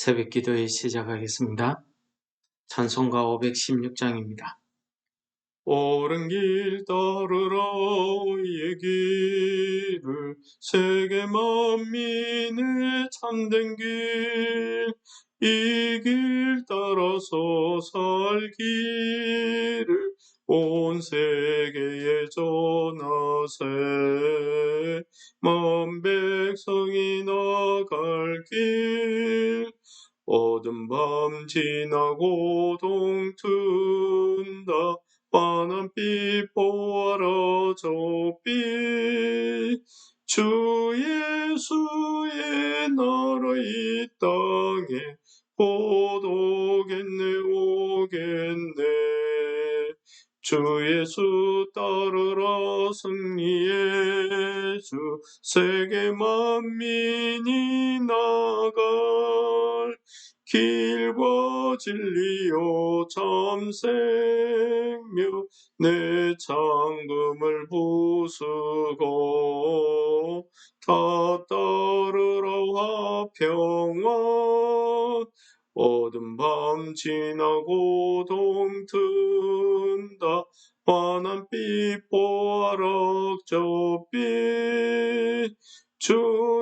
새벽 기도회 시작하겠습니다. 찬송가 516장입니다. 옳은 길 따르라 의 길을 세계 만민의 참된 길 이 길 따라서 살기를 온 세계에 전하세 만 백성이 나갈 길 어둠 밤 지나고 동튼다 환한빛 보아라 저빛 주 예수의 나라 이 땅에 곧 오겠네 오겠네 주 예수 따르라 승리의 주 세계 만민이 나갈 길과 진리요 참 생명 내 창금을 부수고 다 따르라 화평원 어둠 밤 지나고 동튼다 환한빛 보아라 저빛 주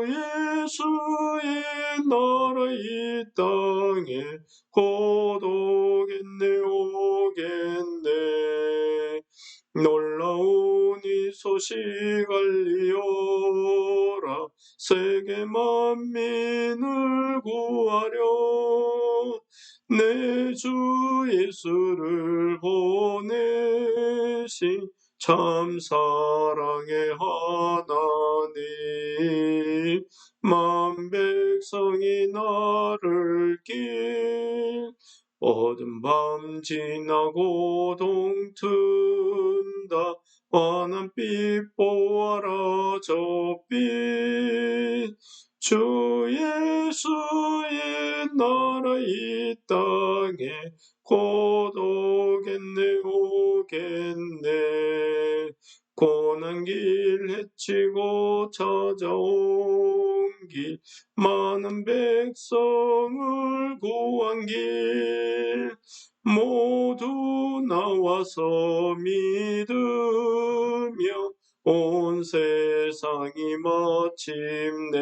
예수의 나라 이 땅에 곧 오겠네 오겠네 놀라운 이 소식 알리어라 세계 만민을 구하려 내 주 예수를 보내신 참 사랑의 하나님 만 백성이 나를 길 어둠 밤 지나고 동튼다 환한빛 보아라 저빛 주 예수의 나라 이 땅에 곧 오겠네 오겠네 고난 길 헤치고 찾아온 길 많은 백성을 구한 길 모두 나와서 믿으며 온 세상이 마침내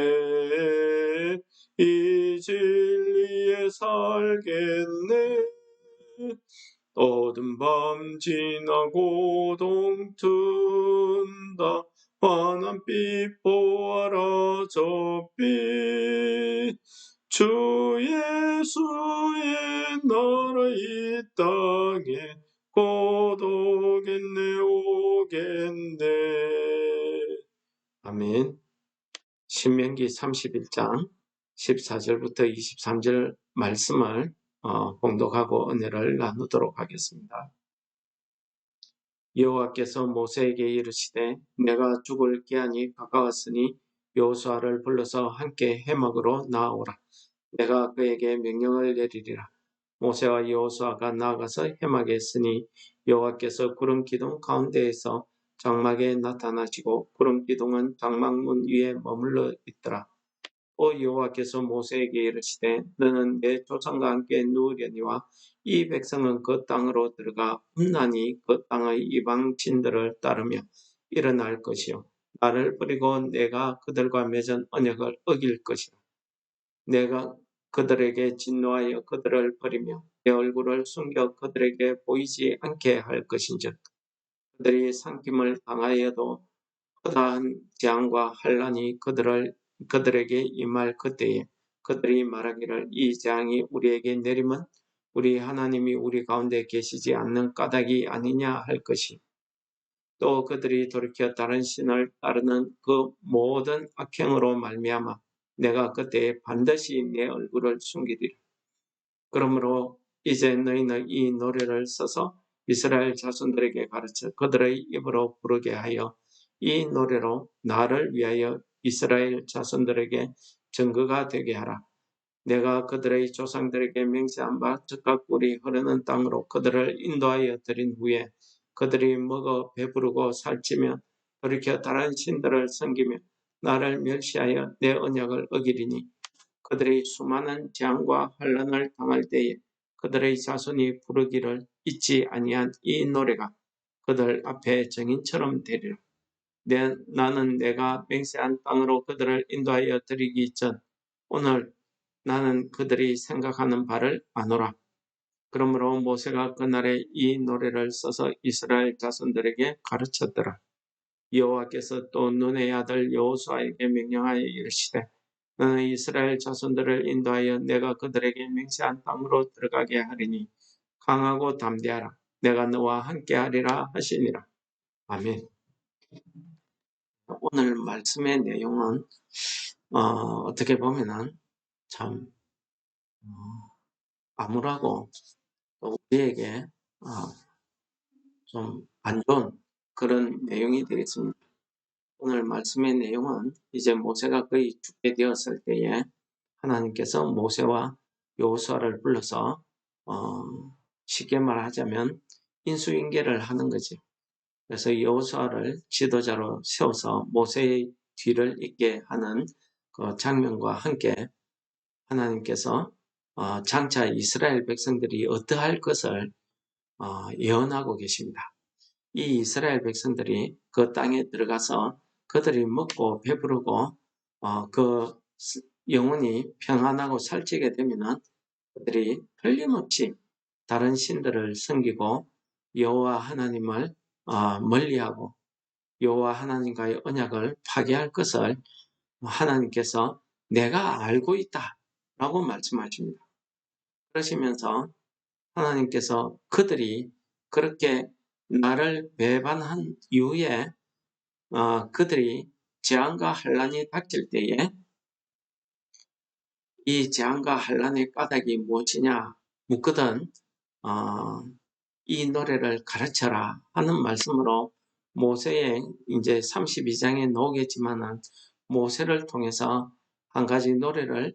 이 진리에 살겠네 어둠 밤 지나고 동튼다 환한빛 보아라 저빛 주 예수의 나라 이 땅에 곧 오겠네 오겠네 아멘. 신명기 31장 14절부터 23절 말씀을 봉독하고 은혜를 나누도록 하겠습니다. 여호와께서 모세에게 이르시되 내가 죽을 기한이 가까웠으니 여호수아를 불러서 함께 회막으로 나아오라. 내가 그에게 명령을 내리리라. 모세와 여호수아가 나아가서 회막에 있으니 여호와께서 구름 기둥 가운데에서 장막에 나타나시고 구름 기둥은 장막문 위에 머물러 있더라. 여호와께서 모세에게 이르시되 너는 내 조상과 함께 누우려니와 이 백성은 그 땅으로 들어가 험난히 그 땅의 이방신들을 따르며 일어날 것이요 나를 버리고 내가 그들과 맺은 언약을 어길 것이라. 내가 그들에게 진노하여 그들을 버리며 내 얼굴을 숨겨 그들에게 보이지 않게 할 것인즉 그들이 삼킴을 당하여도 허다한 재앙과 환난이 그들에게 임할 그때에 그들이 말하기를 이 재앙이 우리에게 내리면 우리 하나님이 우리 가운데 계시지 않는 까닭이 아니냐 할 것이 또 그들이 돌이켜 다른 신을 따르는 그 모든 악행으로 말미암아 내가 그때에 반드시 내 얼굴을 숨기리라. 그러므로 이제 너희는 이 노래를 써서 이스라엘 자손들에게 가르쳐 그들의 입으로 부르게 하여 이 노래로 나를 위하여 이스라엘 자손들에게 증거가 되게 하라. 내가 그들의 조상들에게 맹세한 바 즉각 꿀이 흐르는 땅으로 그들을 인도하여 드린 후에 그들이 먹어 배부르고 살찌며 돌이켜 다른 신들을 섬기며 나를 멸시하여 내 언약을 어기리니 그들이 수많은 재앙과 환난을 당할 때에 그들의 자손이 부르기를 잊지 아니한 이 노래가 그들 앞에 정인처럼 되리라. 나는 내가 맹세한 땅으로 그들을 인도하여 드리기 전 오늘 나는 그들이 생각하는 바를 아노라. 그러므로 모세가 그날에 이 노래를 써서 이스라엘 자손들에게 가르쳤더라. 여호와께서 또 눈의 아들 여호수아에게 명령하여 이르시되 너는 이스라엘 자손들을 인도하여 내가 그들에게 맹세한 땅으로 들어가게 하리니 강하고 담대하라. 내가 너와 함께하리라 하시니라. 아멘. 오늘 말씀의 내용은 어떻게 보면은 참 암울하고 또 우리에게 좀 안 좋은 그런 내용이 되겠습니다. 오늘 말씀의 내용은 이제 모세가 거의 죽게 되었을 때에 하나님께서 모세와 여호수아를 불러서 쉽게 말하자면 인수인계를 하는 거지. 그래서 여호수아를 지도자로 세워서 모세의 뒤를 잇게 하는 그 장면과 함께 하나님께서 장차 이스라엘 백성들이 어떠할 것을 예언하고 계십니다. 이 이스라엘 백성들이 그 땅에 들어가서 그들이 먹고 배부르고 그 영혼이 평안하고 살찌게 되면은 그들이 틀림없이 다른 신들을 섬기고 여호와 하나님을 멀리하고 여호와 하나님과의 언약을 파괴할 것을 하나님께서 내가 알고 있다라고 말씀하십니다. 그러시면서 하나님께서 그들이 그렇게 나를 배반한 이후에 그들이 재앙과 환난이 닥칠 때에 이 재앙과 환난의 까닭이 무엇이냐 묻거든 이 노래를 가르쳐라 하는 말씀으로 모세의 이제 32장에 나오겠지만은 모세를 통해서 한 가지 노래를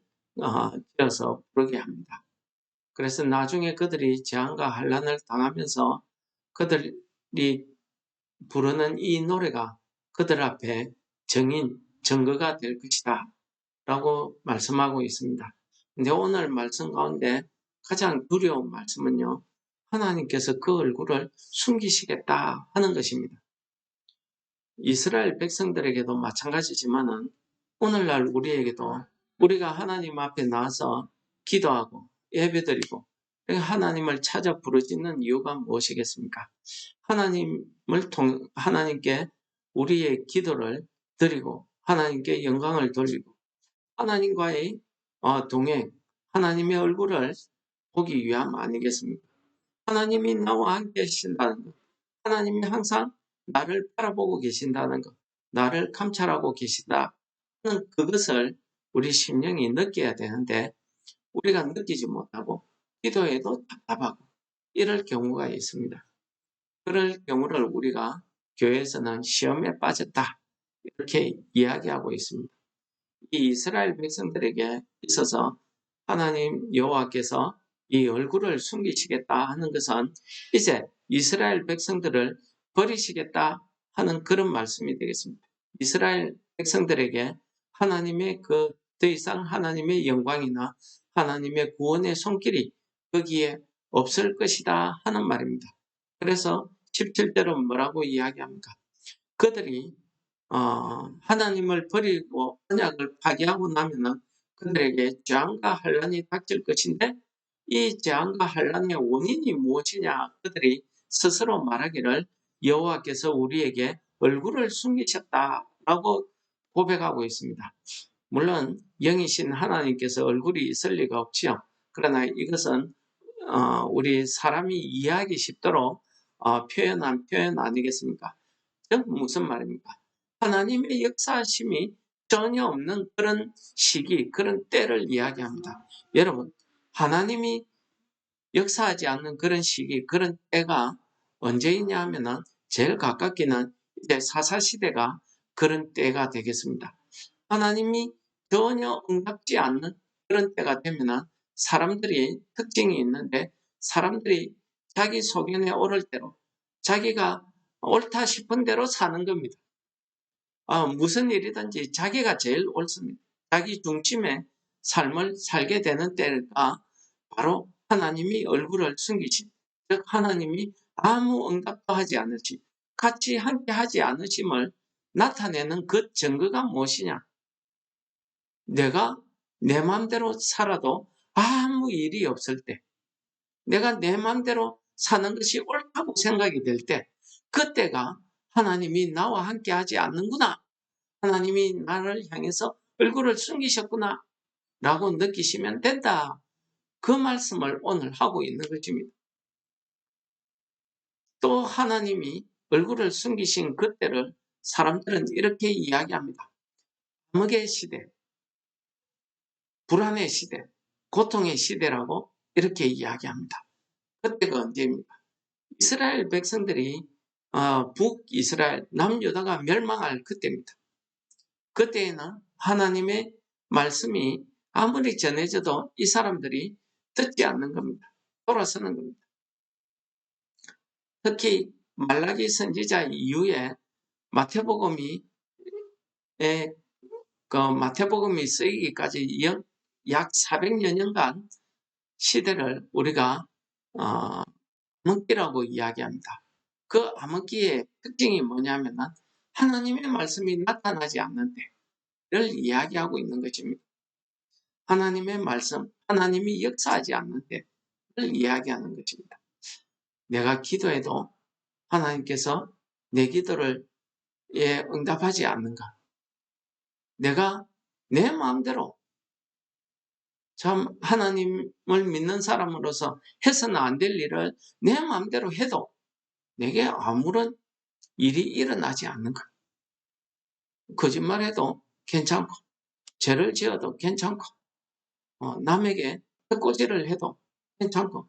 지어서 부르게 합니다. 그래서 나중에 그들이 재앙과 환난을 당하면서 그들이 부르는 이 노래가 그들 앞에 증거가 될 것이다 라고 말씀하고 있습니다. 근데 오늘 말씀 가운데 가장 두려운 말씀은요. 하나님께서 그 얼굴을 숨기시겠다 하는 것입니다. 이스라엘 백성들에게도 마찬가지지만은 오늘날 우리에게도 우리가 하나님 앞에 나와서 기도하고 예배드리고 하나님을 찾아 부르짖는 이유가 무엇이겠습니까? 하나님께 우리의 기도를 드리고 하나님께 영광을 돌리고 하나님과의 동행, 하나님의 얼굴을 보기 위함 아니겠습니까? 하나님이 나와 함께 하신다는 것, 하나님이 항상 나를 바라보고 계신다는 것, 나를 감찰하고 계신다 하는 그것을 우리 심령이 느껴야 되는데 우리가 느끼지 못하고 기도해도 답답하고 이럴 경우가 있습니다. 그럴 경우를 우리가 교회에서는 시험에 빠졌다 이렇게 이야기하고 있습니다. 이 이스라엘 백성들에게 있어서 하나님 여호와께서 이 얼굴을 숨기시겠다 하는 것은 이제 이스라엘 백성들을 버리시겠다 하는 그런 말씀이 되겠습니다. 이스라엘 백성들에게 하나님의 더 이상 하나님의 영광이나 하나님의 구원의 손길이 거기에 없을 것이다 하는 말입니다. 그래서 17절은 뭐라고 이야기합니까? 그들이 하나님을 버리고 언약을 파괴하고 나면은 그들에게 재앙과 환난이 닥칠 것인데 이 재앙과 환난의 원인이 무엇이냐 그들이 스스로 말하기를 여호와께서 우리에게 얼굴을 숨기셨다라고 고백하고 있습니다. 물론 영이신 하나님께서 얼굴이 있을 리가 없지요. 그러나 이것은 우리 사람이 이해하기 쉽도록 표현한 표현 아니겠습니까? 즉 무슨 말입니까? 하나님의 역사심이 전혀 없는 그런 시기, 그런 때를 이야기합니다. 여러분, 하나님이 역사하지 않는 그런 시기, 그런 때가 언제이냐 하면은 제일 가깝게는 이제 사사시대가 그런 때가 되겠습니다. 하나님이 전혀 응답지 않는 그런 때가 되면은 사람들이 특징이 있는데 사람들이 자기 소견에 오를 대로 자기가 옳다 싶은 대로 사는 겁니다. 무슨 일이든지 자기가 제일 옳습니다. 자기 중심에 삶을 살게 되는 때가 바로 하나님이 얼굴을 숨기신, 즉 하나님이 아무 응답도 하지 않으시, 같이 함께 하지 않으심을 나타내는 그 증거가 무엇이냐? 내가 내 마음대로 살아도 아무 일이 없을 때, 내가 내 마음대로 사는 것이 옳다고 생각이 될 때, 그때가 하나님이 나와 함께 하지 않는구나, 하나님이 나를 향해서 얼굴을 숨기셨구나 라고 느끼시면 된다. 그 말씀을 오늘 하고 있는 것입니다. 또 하나님이 얼굴을 숨기신 그때를 사람들은 이렇게 이야기합니다. 암흑의 시대, 불안의 시대, 고통의 시대라고 이렇게 이야기합니다. 그때가 언제입니까? 이스라엘 백성들이 북이스라엘, 남유다가 멸망할 그때입니다. 그때에는 하나님의 말씀이 아무리 전해져도 이 사람들이 듣지 않는 겁니다. 돌아서는 겁니다. 특히 말라기 선지자 이후에 마태복음이 쓰이기까지 약 400여 년간 시대를 우리가 암흑기라고 이야기합니다. 그 암흑기의 특징이 뭐냐면 하나님의 말씀이 나타나지 않는 때를 이야기하고 있는 것입니다. 하나님의 말씀, 하나님이 역사하지 않는 때를 이야기하는 것입니다. 내가 기도해도 하나님께서 내 기도를 응답하지 않는가? 내가 내 마음대로 참 하나님을 믿는 사람으로서 해서는 안 될 일을 내 마음대로 해도 내게 아무런 일이 일어나지 않는가? 거짓말해도 괜찮고, 죄를 지어도 괜찮고, 남에게 헛고지를 해도 괜찮고,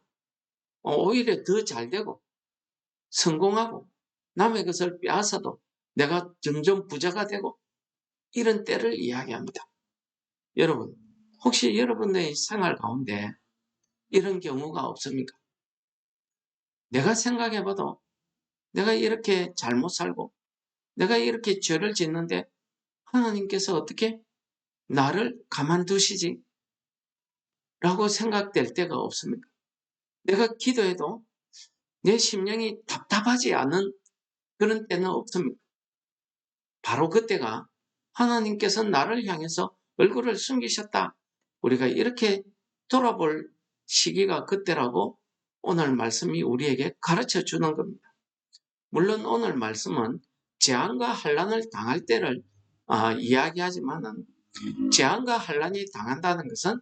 오히려 더 잘되고 성공하고 남의 것을 빼앗아도 내가 점점 부자가 되고 이런 때를 이야기합니다. 여러분, 혹시 여러분의 생활 가운데 이런 경우가 없습니까? 내가 생각해봐도 내가 이렇게 잘못 살고 내가 이렇게 죄를 짓는데 하나님께서 어떻게 나를 가만두시지? 라고 생각될 때가 없습니까? 내가 기도해도 내 심령이 답답하지 않은 그런 때는 없습니까? 바로 그때가 하나님께서 나를 향해서 얼굴을 숨기셨다. 우리가 이렇게 돌아볼 시기가 그때라고 오늘 말씀이 우리에게 가르쳐 주는 겁니다. 물론 오늘 말씀은 재앙과 환란을 당할 때를 이야기하지만은 재앙과 환란이 당한다는 것은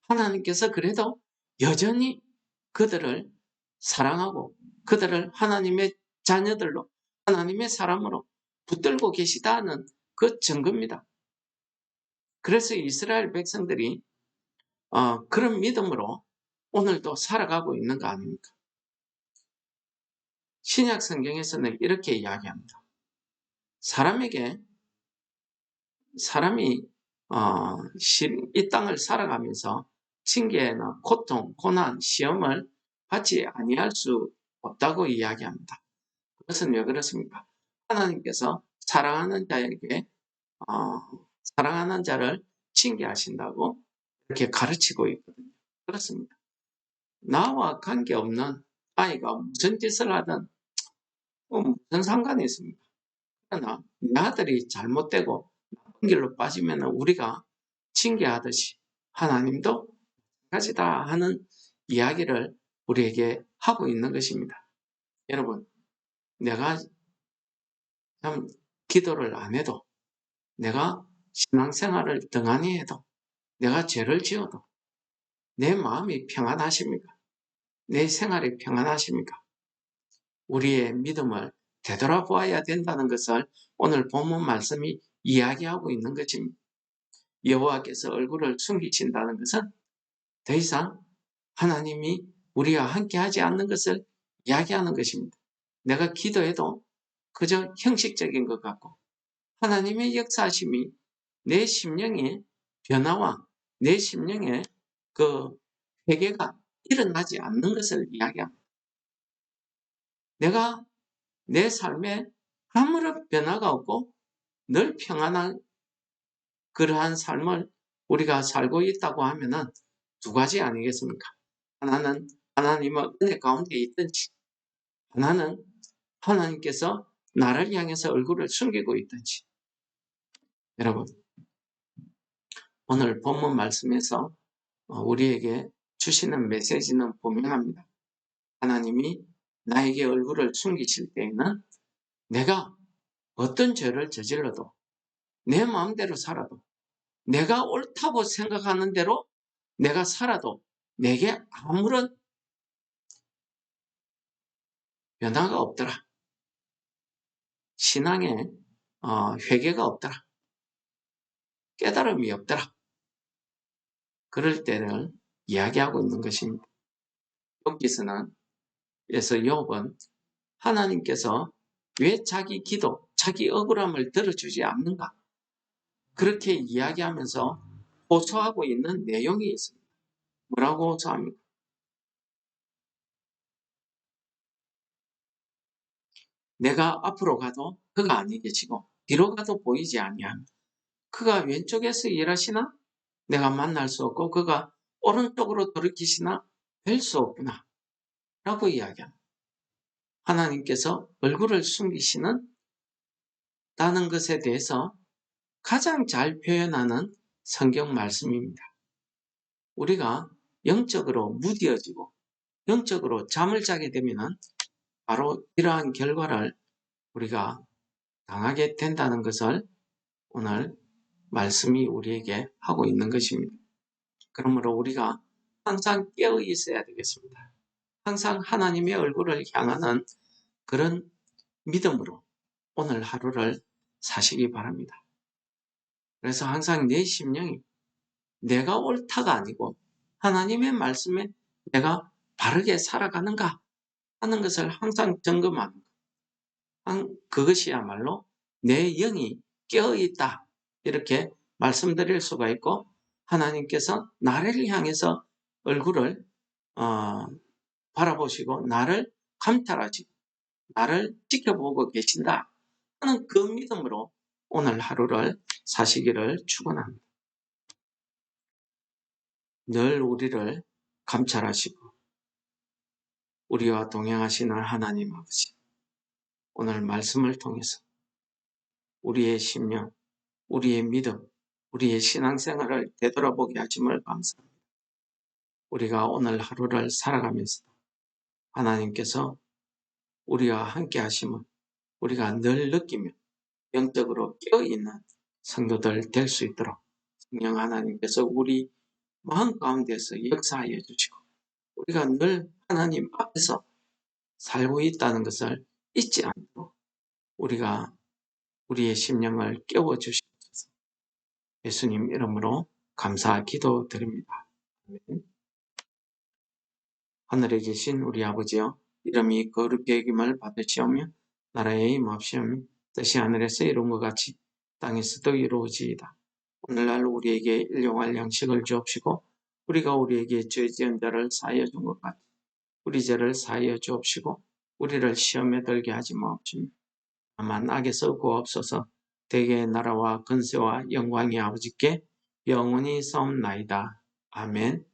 하나님께서 그래도 여전히 그들을 사랑하고 그들을 하나님의 자녀들로 하나님의 사람으로 붙들고 계시다는 그 증거입니다. 그래서 이스라엘 백성들이 그런 믿음으로 오늘도 살아가고 있는 거 아닙니까? 신약 성경에서는 이렇게 이야기합니다. 사람이 이 땅을 살아가면서 징계나 고통, 고난, 시험을 받지 아니할 수 없다고 이야기합니다. 그것은 왜 그렇습니까? 하나님께서 사랑하는 자를 징계하신다고 이렇게 가르치고 있거든요. 그렇습니다. 나와 관계없는 아이가 무슨 짓을 하든 무슨 상관이 있습니까? 그러나 내 아들이 잘못되고 나쁜 길로 빠지면 우리가 징계하듯이 하나님도 마찬가지다 하는 이야기를 우리에게 하고 있는 것입니다. 여러분, 내가 참 기도를 안 해도, 내가 신앙생활을 등한히 해도, 내가 죄를 지어도 내 마음이 평안하십니까? 내 생활이 평안하십니까? 우리의 믿음을 되돌아보아야 된다는 것을 오늘 본문 말씀이 이야기하고 있는 것입니다. 여호와께서 얼굴을 숨기신다는 것은 더 이상 하나님이 우리와 함께하지 않는 것을 이야기하는 것입니다. 내가 기도해도 그저 형식적인 것 같고 하나님의 역사하심이 내 심령의 변화와 내 심령의 그 회개가 일어나지 않는 것을 이야기합니다. 내가 내 삶에 아무런 변화가 없고 늘 평안한 그러한 삶을 우리가 살고 있다고 하면은 두 가지 아니겠습니까? 하나는 하나님의 은혜 가운데 있든지, 하나는 하나님께서 나를 향해서 얼굴을 숨기고 있든지. 여러분, 오늘 본문 말씀에서 우리에게 주시는 메시지는 분명합니다. 하나님이 나에게 얼굴을 숨기실 때에는 내가 어떤 죄를 저질러도, 내 마음대로 살아도, 내가 옳다고 생각하는 대로 내가 살아도 내게 아무런 변화가 없더라. 신앙에 회개가 없더라. 깨달음이 없더라. 그럴 때를 이야기하고 있는 것입니다. 여기서는 그래서 욥은 하나님께서 왜 자기 기도, 자기 억울함을 들어주지 않는가? 그렇게 이야기하면서 호소하고 있는 내용이 있습니다. 뭐라고 호소합니까? 내가 앞으로 가도 그가 아니 계시고 뒤로 가도 보이지 아니하며 그가 왼쪽에서 일하시나 내가 만날 수 없고 그가 오른쪽으로 돌이키시나 뵐 수 없구나 라고 이야기합니다. 하나님께서 얼굴을 숨기시는 다는 것에 대해서 가장 잘 표현하는 성경 말씀입니다. 우리가 영적으로 무뎌지고 영적으로 잠을 자게 되면 바로 이러한 결과를 우리가 당하게 된다는 것을 오늘 말씀이 우리에게 하고 있는 것입니다. 그러므로 우리가 항상 깨어 있어야 되겠습니다. 항상 하나님의 얼굴을 향하는 그런 믿음으로 오늘 하루를 사시기 바랍니다. 그래서 항상 내 심령이 내가 옳다가 아니고 하나님의 말씀에 내가 바르게 살아가는가 하는 것을 항상 점검하는 것. 그것이야말로 내 영이 깨어있다 이렇게 말씀드릴 수가 있고 하나님께서 나를 향해서 얼굴을 바라보시고 나를 감찰하시고 나를 지켜보고 계신다 하는 그 믿음으로 오늘 하루를 사시기를 축원합니다. 늘 우리를 감찰하시고 우리와 동행하시는 하나님 아버지, 오늘 말씀을 통해서 우리의 심령, 우리의 믿음, 우리의 신앙생활을 되돌아보게 하심을 감사합니다. 우리가 오늘 하루를 살아가면서 하나님께서 우리와 함께 하심을 우리가 늘 느끼며 영적으로 깨어있는 성도들 될 수 있도록 성령 하나님께서 우리 마음 가운데서 역사하여 주시고 우리가 늘 하나님 앞에서 살고 있다는 것을 잊지 않도록 우리가 우리의 심령을 깨워주시옵소서. 예수님 이름으로 감사 기도드립니다. 아멘. 하늘에 계신 우리 아버지여, 이름이 거룩히 여김을 받으시오며 나라의 임하시오며 뜻이 하늘에서 이룬 것 같이 땅에서도 이루어지이다. 오늘날 우리에게 일용할 양식을 주옵시고 우리가 우리에게 죄 지은 자를 사하여 준 것 같이 우리 죄를 사하여 주옵시고 우리를 시험에 들게 하지 마옵시며 다만 악에서 구하옵소서. 대개의 나라와 권세와 영광이 아버지께 영원히 사옵나이다. 아멘.